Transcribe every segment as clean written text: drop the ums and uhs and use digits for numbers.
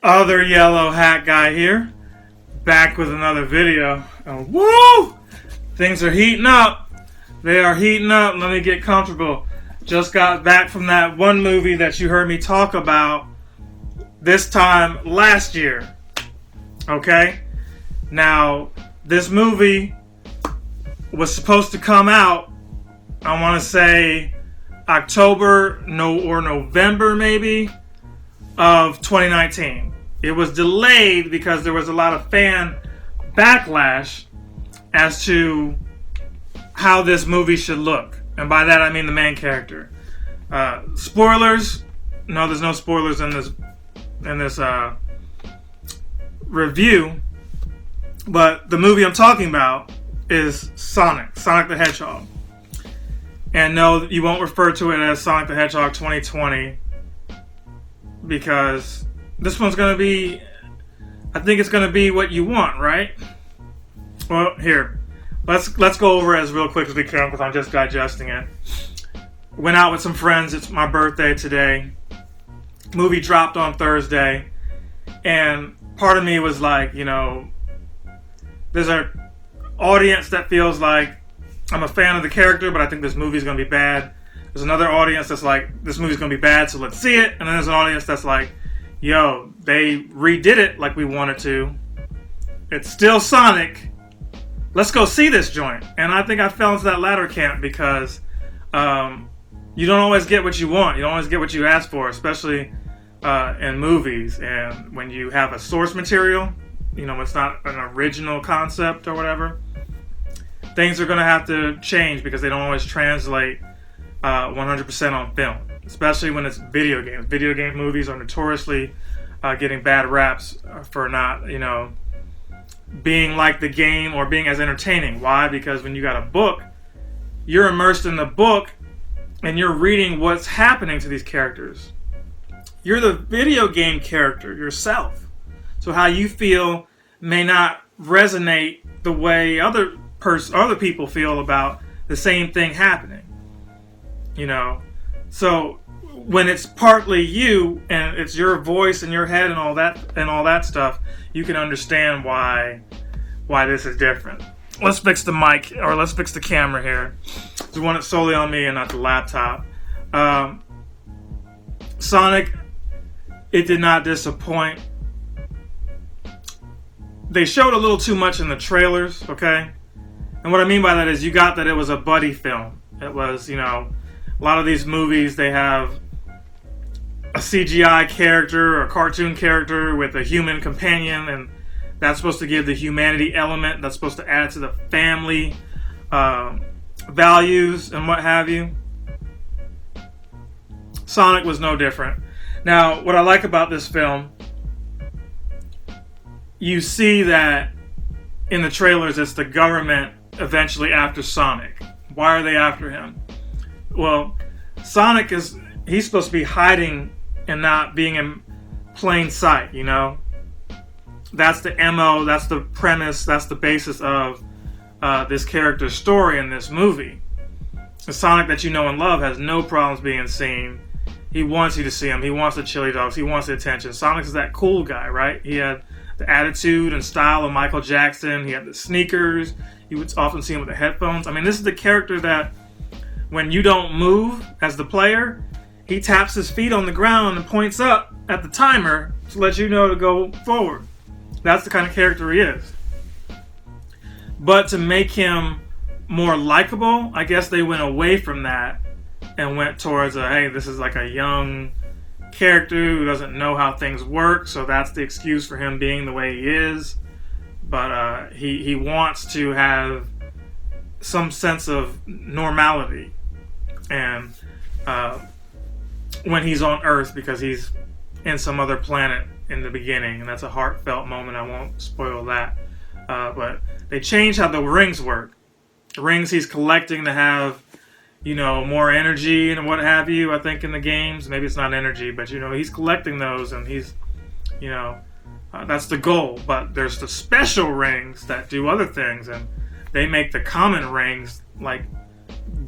Other yellow hat guy here, back with another video. And woo! Things are heating up. They are heating up. Let me get comfortable. Just got back from that one movie that you heard me talk about this time last year. Okay? Now, this movie was supposed to come out, I want to say October or November maybe of 2019. It was delayed because there was a lot of fan backlash as to how this movie should look. And by that I mean the main character. Spoilers? No, there's no spoilers in this review. But the movie I'm talking about is Sonic the Hedgehog. And no, you won't refer to it as Sonic the Hedgehog 2020 because this one's going to be, I think it's going to be what you want, right? Well, here, let's go over it as real quick as we can because I'm just digesting it. Went out with some friends. It's my birthday today. Movie dropped on Thursday. And part of me was like, you know, there's an audience that feels like I'm a fan of the character, but I think this movie's going to be bad. There's another audience that's like, this movie's going to be bad, so let's see it. And then there's an audience that's like, yo, they redid it like we wanted to. It's still Sonic. Let's go see this joint. And I think I fell into that latter camp because you don't always get what you want. You don't always get what you ask for, especially in movies. And when you have a source material, you know, it's not an original concept or whatever, things are going to have to change because they don't always translate 100% on film, especially when it's video games. Video game movies are notoriously getting bad raps for not, you know, being like the game or being as entertaining. Why? Because when you got a book, you're immersed in the book and you're reading what's happening to these characters. You're the video game character yourself. So how you feel may not resonate the way other people feel about the same thing happening. You know, so when it's partly you and it's your voice and your head and all that stuff, you can understand why this is different. Let's fix the mic, or let's fix the camera here. We want it solely on me and not the laptop. Sonic, it did not disappoint. They showed a little too much in the trailers, okay? And what I mean by that is you got that it was a buddy film. It was, you know, a lot of these movies, they have a CGI character or a cartoon character with a human companion, and that's supposed to give the humanity element. That's supposed to add to the family values and what have you. Sonic was no different. Now, what I like about this film, you see that in the trailers, it's the government eventually after Sonic. Why are they after him? Well, Sonic he's supposed to be hiding and not being in plain sight, you know? That's the MO, that's the premise, that's the basis of this character's story in this movie. The Sonic that you know and love has no problems being seen. He wants you to see him. He wants the chili dogs. He wants the attention. Sonic is that cool guy, right? He had the attitude and style of Michael Jackson. He had the sneakers. You would often see him with the headphones. I mean, this is the character that when you don't move as the player, he taps his feet on the ground and points up at the timer to let you know to go forward. That's the kind of character he is. But to make him more likable, I guess they went away from that and went towards hey, this is like a young character who doesn't know how things work, so that's the excuse for him being the way he is. But he wants to have some sense of normality and when he's on Earth, because he's in some other planet in the beginning, and that's a heartfelt moment. I won't spoil that. But they changed how the rings work. The rings he's collecting to have, you know, more energy and what have you, I think, in the games. Maybe it's not energy, but, you know, he's collecting those, and he's, you know, that's the goal. But there's the special rings that do other things, and they make the common rings like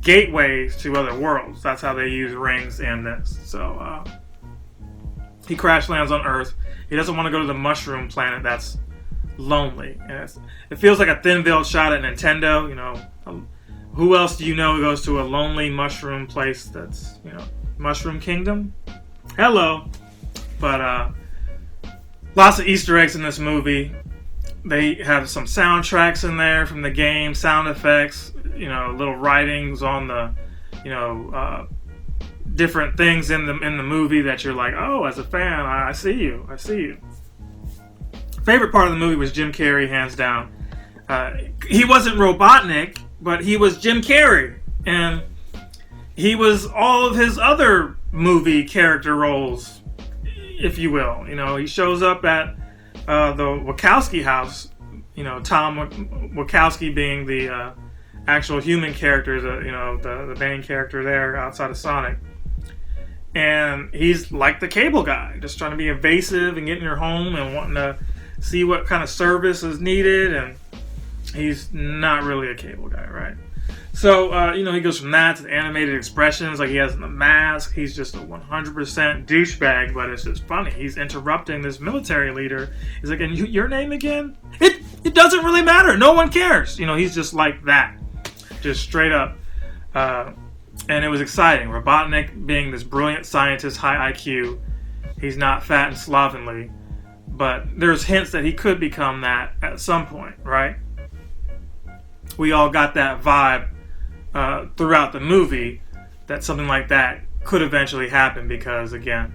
gateways to other worlds. That's how they use rings in this. So he crash lands on Earth. He doesn't want to go to the mushroom planet that's lonely. And it feels like a thin-veiled shot at Nintendo. You know, who else do you know goes to a lonely mushroom place that's, you know, Mushroom Kingdom? Hello. But lots of Easter eggs in this movie. They have some soundtracks in there from the game, sound effects, you know, little writings on the, you know, different things in the movie that you're like, oh, as a fan, I see you. Favorite part of the movie was Jim Carrey, hands down. He wasn't Robotnik, but he was Jim Carrey, and he was all of his other movie character roles, if you will. You know, he shows up at the Wachowski house, you know, Tom Wachowski being the actual human character, you know, the main character there outside of Sonic. And he's like the cable guy, just trying to be evasive and get in your home and wanting to see what kind of service is needed. And he's not really a cable guy, right? So, you know, he goes from that to the animated expressions like he has in the mask. He's just a 100% douchebag, but it's just funny. He's interrupting this military leader. He's like, and your name again? It doesn't really matter. No one cares. You know, he's just like that. Just straight up. And it was exciting. Robotnik being this brilliant scientist, high IQ. He's not fat and slovenly. But there's hints that he could become that at some point, right? We all got that vibe throughout the movie that something like that could eventually happen because, again,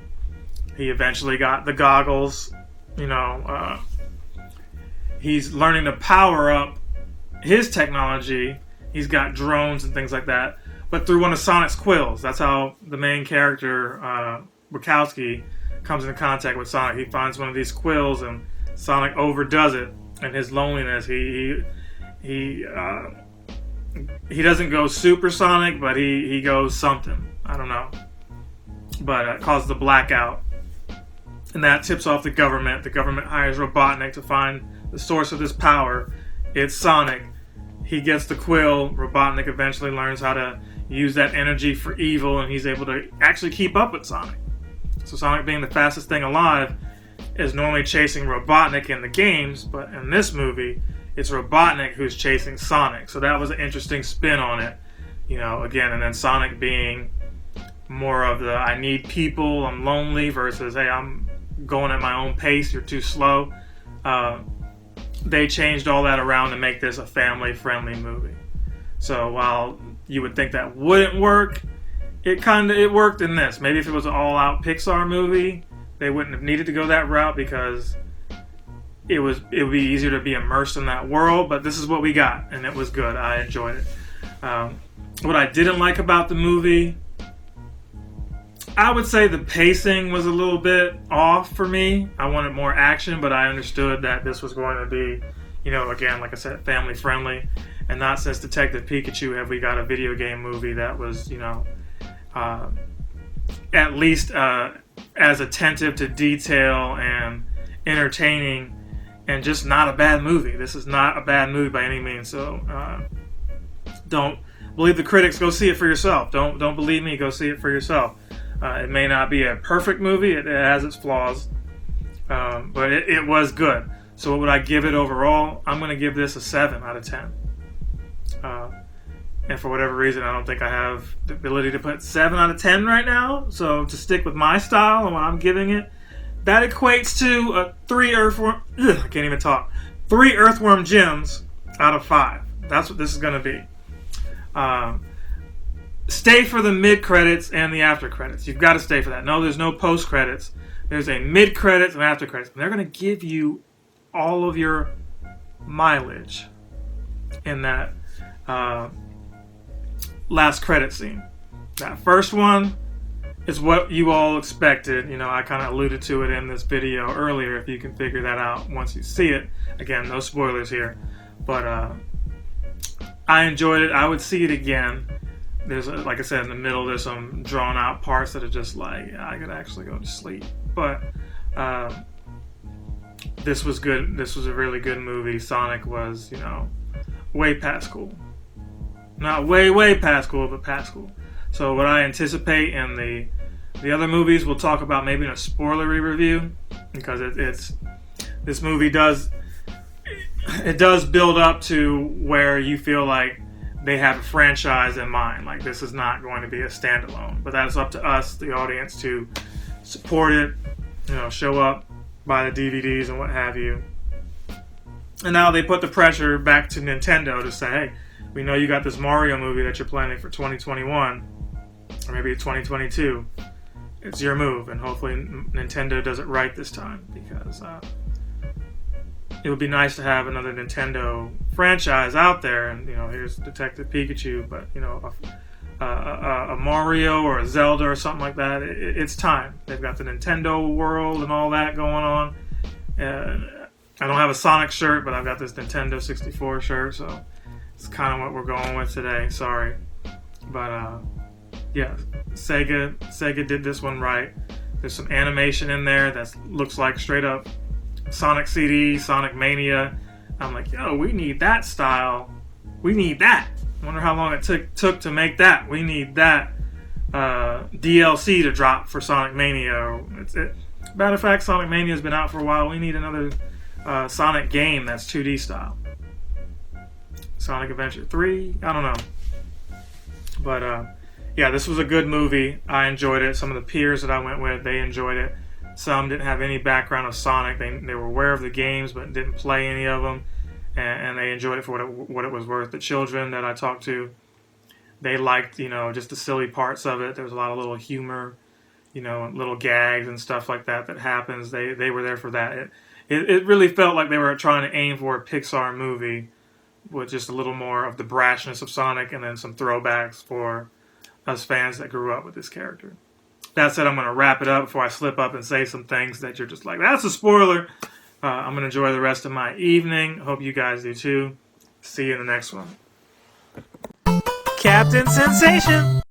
he eventually got the goggles. You know, he's learning to power up his technology. He's got drones and things like that, but through one of Sonic's quills. That's how the main character, Wachowski, comes into contact with Sonic. He finds one of these quills, and Sonic overdoes it in his loneliness. He doesn't go supersonic, but he goes something. I don't know. But it causes the blackout. And that tips off the government. The government hires Robotnik to find the source of this power. It's Sonic. He gets the quill. Robotnik eventually learns how to use that energy for evil, and he's able to actually keep up with Sonic. So Sonic, being the fastest thing alive, is normally chasing Robotnik in the games, but in this movie, it's Robotnik who's chasing Sonic. So that was an interesting spin on it. You know, again, and then Sonic being more of the I need people, I'm lonely, versus hey, I'm going at my own pace, you're too slow. They changed all that around to make this a family-friendly movie. So while you would think that wouldn't work, it worked in this. Maybe if it was an all-out Pixar movie, they wouldn't have needed to go that route because it would be easier to be immersed in that world. But this is what we got, and it was good. I enjoyed it. What I didn't like about the movie, I would say the pacing was a little bit off for me. I wanted more action, but I understood that this was going to be, you know, again, like I said, family friendly. And not since Detective Pikachu have we got a video game movie that was, you know, at least as attentive to detail and entertaining and just not a bad movie. This is not a bad movie by any means. So don't believe the critics. Go see it for yourself. Don't believe me. Go see it for yourself. It may not be a perfect movie. It has its flaws. But it was good. So what would I give it overall? I'm going to give this a 7 out of 10. And for whatever reason, I don't think I have the ability to put 7 out of 10 right now. So to stick with my style and what I'm giving it, that equates to a 3 earthworm. I can't even talk. 3 earthworm gems out of 5. That's what this is going to be. Stay for the mid-credits and the after-credits. You've got to stay for that. No, there's no post-credits. There's a mid-credits and after-credits. And they're going to give you all of your mileage in that last credit scene. That first one is what you all expected. You know, I kind of alluded to it in this video earlier, if you can figure that out once you see it. Again, no spoilers here. But I enjoyed it. I would see it again. There's, like I said, in the middle, there's some drawn out parts that are just like, I could actually go to sleep. But this was good. This was a really good movie. Sonic was, you know, way past cool. Not way past cool, but past cool. So what I anticipate in the The other movies we'll talk about maybe in a spoilery review, because this movie does build up to where you feel like they have a franchise in mind. Like, this is not going to be a standalone, but that's up to us, the audience, to support it, show up, buy the DVDs and what have you. And now they put the pressure back to Nintendo to say, hey, we know you got this Mario movie that you're planning for 2021 or maybe 2022. It's your move, and hopefully Nintendo does it right this time, because it would be nice to have another Nintendo franchise out there. And here's Detective Pikachu, but a Mario or a Zelda or something like that. It's time. They've got the Nintendo world and all that going on. I don't have a Sonic shirt, but I've got this Nintendo 64 shirt, so it's kind of what we're going with today. Sorry, but yeah, Sega did this one right. There's some animation in there that looks like straight up Sonic CD, Sonic Mania. I'm like, yo, we need that style. We need that. I wonder how long it took to make that. We need that DLC to drop for Sonic Mania. Matter of fact, Sonic Mania has been out for a while. We need another Sonic game that's 2D style. Sonic Adventure 3? I don't know. But yeah, this was a good movie. I enjoyed it. Some of the peers that I went with, they enjoyed it. Some didn't have any background of Sonic. They were aware of the games, but didn't play any of them. And they enjoyed it for what it was worth. The children that I talked to, they liked, just the silly parts of it. There was a lot of little humor, little gags and stuff like that happens. They were there for that. It really felt like they were trying to aim for a Pixar movie with just a little more of the brashness of Sonic and then some throwbacks for us fans that grew up with this character. That said, I'm going to wrap it up before I slip up and say some things that you're just like, that's a spoiler. I'm going to enjoy the rest of my evening. Hope you guys do too. See you in the next one. Captain Sensation!